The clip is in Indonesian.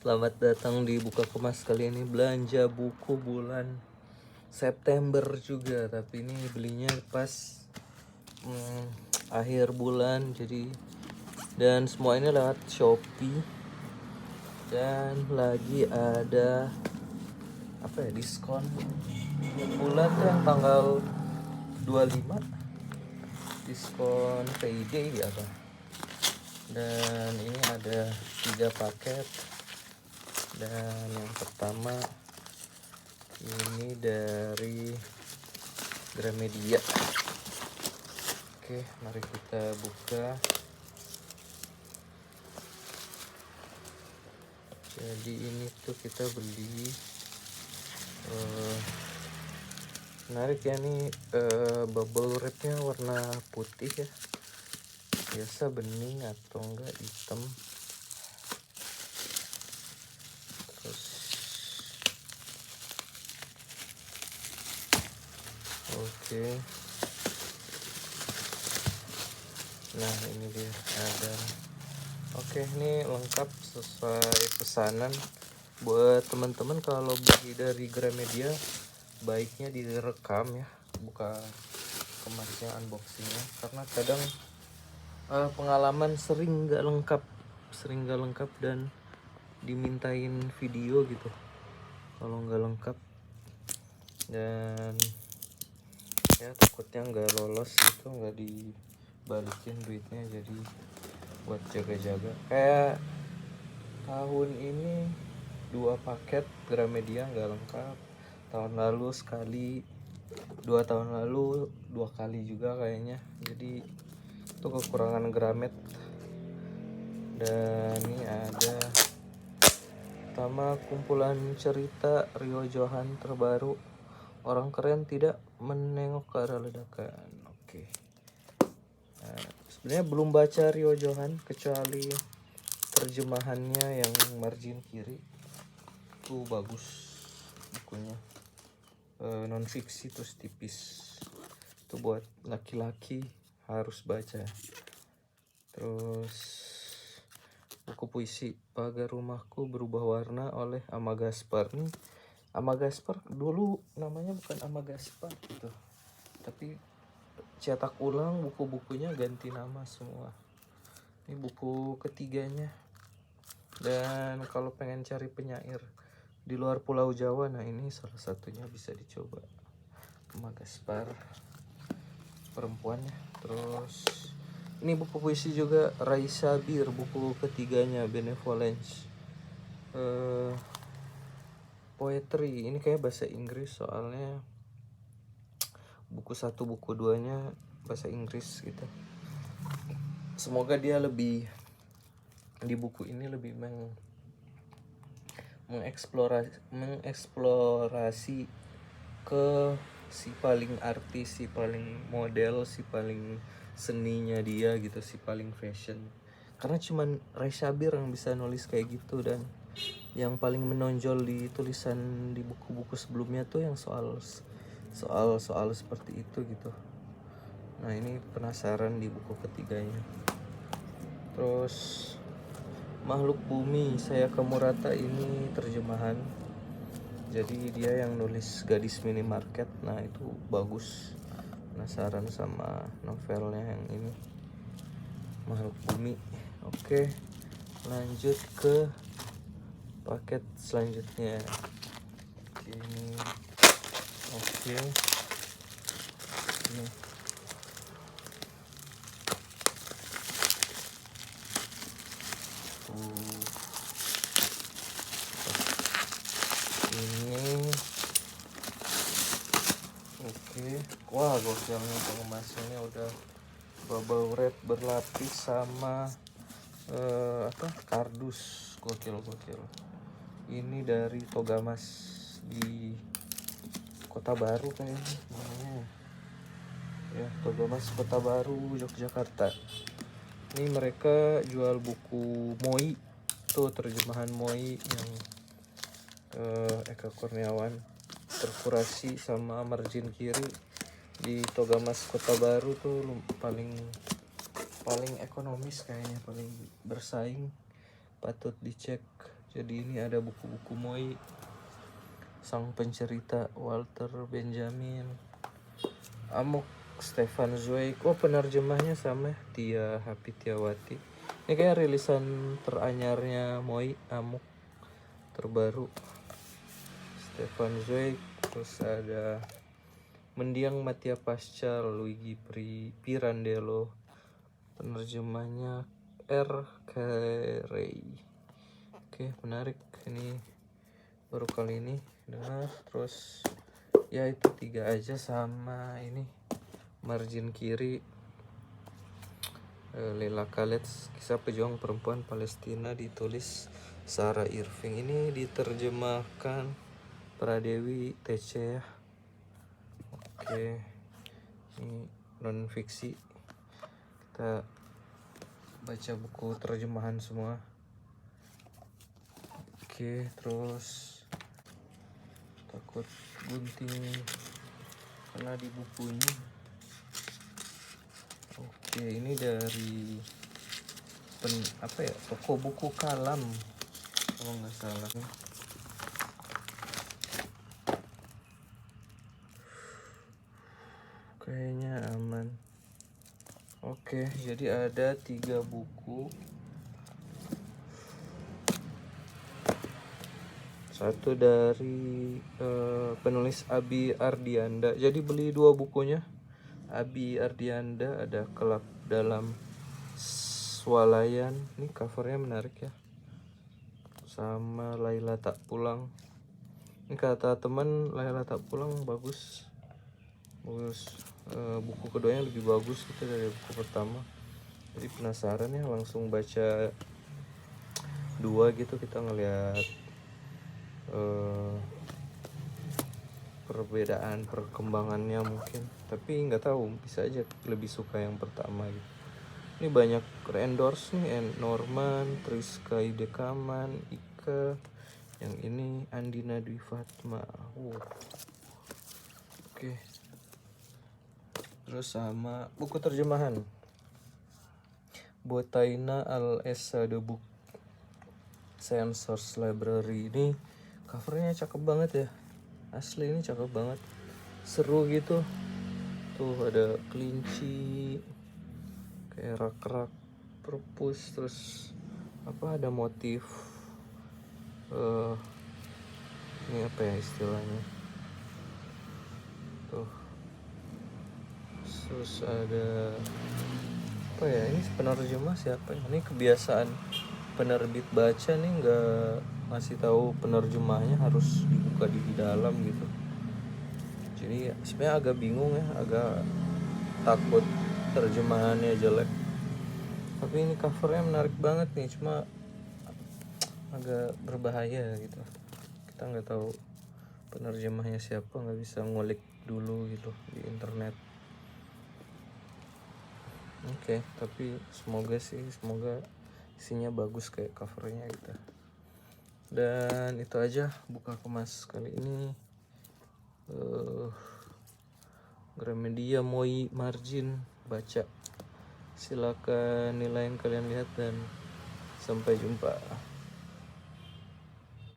Selamat datang di Buka Kemas. Kali ini belanja buku bulan September juga, tapi ini belinya pas akhir bulan, jadi dan semua ini lewat Shopee. Dan lagi ada diskon bulan tuh yang tanggal 25, diskon payday apa. Dan ini ada 3 paket. Dan yang pertama ini dari Gramedia. Oke, mari kita buka. Jadi ini tuh kita beli menarik ya nih, bubble wrapnya warna putih ya, biasa bening atau enggak hitam. Terus oke. Nah ini dia ada. Oke, ini lengkap sesuai pesanan. Buat teman-teman kalau beli dari Gramedia, baiknya direkam ya, buka kemasnya, unboxingnya, karena kadang pengalaman sering nggak lengkap dan dimintain video gitu kalau nggak lengkap, dan ya takutnya nggak lolos gitu, nggak dibalikin duitnya. Jadi buat jaga-jaga, kayak tahun ini 2 paket Gramedia nggak lengkap, tahun lalu sekali, 2 tahun lalu 2 kali juga kayaknya. Jadi itu kekurangan Gramet. Dan ini ada pertama, kumpulan cerita Rio Johan terbaru, orang keren tidak menengok ke arah ledakan. Oke. Nah, sebenarnya belum baca Rio Johan kecuali terjemahannya yang margin kiri. Itu bagus bukunya, non fiksi, terus tipis. Itu buat laki-laki harus baca. Terus buku puisi Pagar Rumahku Berubah Warna oleh Ama Gaspar. Nih, Ama Gaspar dulu namanya bukan Ama Gaspar gitu, tapi cetak ulang buku-bukunya ganti nama semua. Ini buku ketiganya. Dan kalau pengen cari penyair di luar Pulau Jawa, nah ini salah satunya bisa dicoba, Ama Gaspar, perempuannya. Terus ini buku puisi juga, Raisa Bir, buku ketiganya, Benevolence. Poetry, ini kayak bahasa Inggris soalnya buku 1 buku 2-nya bahasa Inggris gitu. Semoga dia lebih, di buku ini lebih mengeksplorasi ke si paling artis, si paling model, si paling seninya dia gitu, si paling fashion. Karena cuman Raisa Bir yang bisa nulis kayak gitu, dan yang paling menonjol di tulisan di buku-buku sebelumnya tuh yang soal seperti itu gitu. Nah ini penasaran di buku ketiganya. Terus Makhluk Bumi Sayaka Murata, ini terjemahan, jadi dia yang nulis Gadis Minimarket. Nah itu bagus, penasaran sama novelnya yang ini, Makhluk Bumi. Oke, lanjut ke paket selanjutnya. Ini oke. Ini oke. Wah, gokilnya pengemasannya udah bubble wrap berlapis sama kardus. Gokil. Ini dari Togamas di Kota Baru kayaknya namanya ya, Togamas Kota Baru, Yogyakarta. Ini mereka jual buku Moi, tuh terjemahan Moi yang Eka Kurniawan, terkurasi sama margin kiri. Di Togamas Kota Baru tuh paling ekonomis kayaknya, paling bersaing, patut dicek. Jadi ini ada buku-buku Moi, sang pencerita Walter Benjamin, Amok Stefan Zweig. Oh, penerjemahnya sama Tia Hapitiawati. Ini kayak rilisan teranyarnya Moi, Amok terbaru Stefan Zweig. Terus ada Mendiang Matia Pasca Luigi Pirandello, penerjemahnya R. Carey. Oke, menarik, ini baru kali ini dengar. Terus ya itu 3 aja, sama ini margin kiri Leila Khaled, kisah pejuang perempuan Palestina, ditulis Sarah Irving. Ini diterjemahkan Pradewi TC ya. Oke, ini non fiksi, kita baca buku terjemahan semua. Oke, terus takut gunting karena di bukunya. Oke, ini dari toko buku Kalam kalau nggak salah. Kayaknya aman. Oke, jadi ada 3 buku. Satu dari penulis Abi Ardianda. Jadi beli 2 bukunya. Abi Ardianda, ada Kelak Dalam Swalayan. Ini covernya menarik ya. Sama Laila Tak Pulang. Ini kata teman Laila Tak Pulang bagus. Buku keduanya lebih bagus gitu dari buku pertama. Jadi penasaran ya, langsung baca 2 gitu, kita ngeliat perbedaan perkembangannya mungkin. Tapi nggak tahu, bisa aja lebih suka yang pertama gitu. Ini banyak endorse nih, Norman, Triska Idekaman, Ika, yang ini Andina Dwi Fatma. Oke. Terus sama buku terjemahan Botaina Al-Essa The Book Sensors Library. Ini covernya cakep banget ya, asli ini cakep banget, seru gitu. Tuh ada kelinci, kayak rak-rak perpus, terus ada motif ini apa ya istilahnya tuh. Terus ada ini penerjemah siapa ya? Ini kebiasaan penerbit baca nih, nggak ngasih tahu penerjemahnya, harus dibuka di dalam gitu. Jadi sebenarnya agak bingung ya, agak takut terjemahannya jelek. Tapi ini covernya menarik banget nih, cuma agak berbahaya gitu. Kita nggak tahu penerjemahnya siapa, nggak bisa ngulik dulu gitu di internet. Oke, tapi semoga isinya bagus kayak covernya gitu. Dan itu aja buka kemas kali ini. Gramedia Moi margin, baca. Silakan nilai yang kalian lihat dan sampai jumpa.